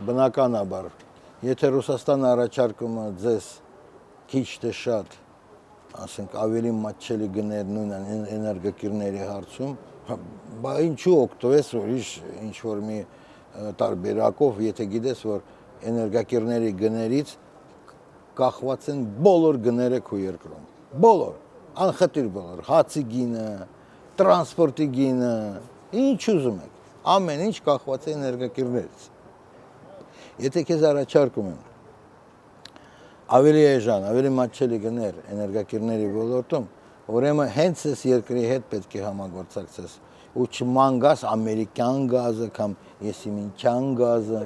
Բնականաբար, եթե Ռուսաստանը առաջարկում է ձեզ քիչ թե շատ, ասենք ավելի մատչելի գներ նույն էներգակիրների հարցում, բա ինչու օգտվես որ ինչ որ մի տարբերակով, եթե գիտես որ էներգակիրների գներից կախված են բոլոր գները քո երկրում, բոլոր, անխտիր բոլոր, հացի գինը, տրանսպորտի գինը, ինչ ուզում եք, ամեն ինչ կախված է էներգակիրներից։ Եթե քեզ առաջարկում են ավելի էժան, ավելի մատչելի գներ էներգակիրների ոլորտում, ուրեմն հենց այս երկրի հետ պետք է համագործակցես ու չմանգաս ամերիկյան գազը կամ եսիմինչյան գազը,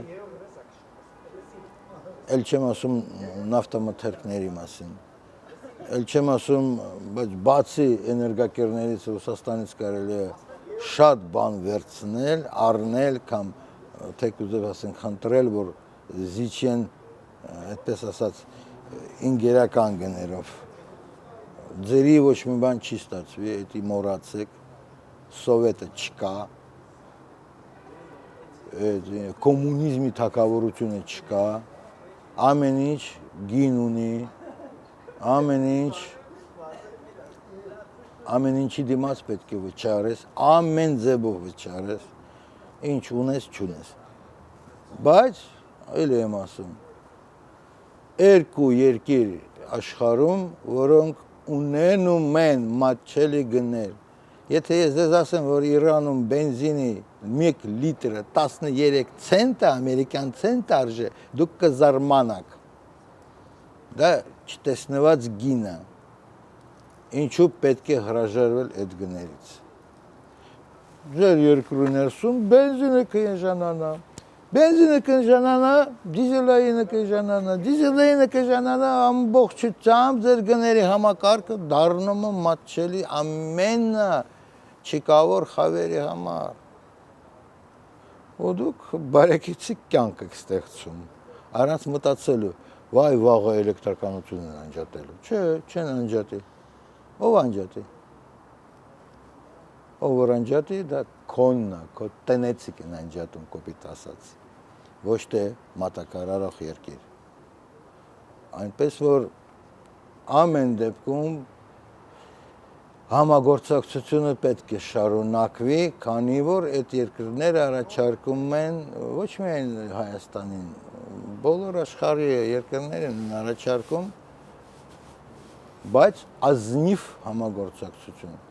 էլ չեմ ասում նավթամթերքների մասին, էլ չեմ ասում, բայց բացի էներգակիրներից Ռուսաստանից կարելի է շատ բան վերցնել, առնել կամ թեկուզով ասենք խնդրել, որ զիջեն, այդպես ասած, ինգերական գներով։ Ձերի ոչ մի բան չի ստացվի, էդի մոռացեք, սովետը չկա, կոմունիզմի թագավորությունը չկա, ամեն ինչ գին ունի, ամեն ինչի դիմաց պետք է վճարես, ամեն ձևով վճարես, ինչ ունես, չունես։ Բայց, այլ եմ ասում, երկու երկիր աշխարհում, որոնք ունենում են մատչելի գներ։ Եթե ես ձեզ ասեմ, որ Իրանում բենզինի 1 լիտրը 13 ցենտ է, ամերիկյան ցենտ արժե, դուք կզարմանաք։ Դա չտեսնված գին է։ Ինչու պետք է հրաժարվել այդ գներից։ Ձեր երկրի ներսում բենզինը կեժանանա, բենզինը կեժանանա, դիզելայինը կեժանանա, դիզելայինը կեժանանա, ամբողջությամբ ձեր գների համակարգը դառնում է մատչելի ամենը չկավոր խավերի համար։ Ու դուք բարեկեցիկ կյանք եք ստեղծում, առանց մտածելու, վայ վաղը էլեկտրականություն են անջատելու, չէ, չեն անջատի, ով անջատի։ Ով որ անջատի, դա քոնն է, քո տնեցիկ են անջատում, կոպիտ ասած, ոչ թե մատակարարող երկիր։ Այնպես որ ամեն դեպքում համագործակցությունը պետք է շարունակվի, քանի որ այդ երկրները առաջարկում են ոչ միայն Հայաստանին, բոլոր աշխարհի երկրներին առաջարկում, բայց ազնիվ համագործակցություն։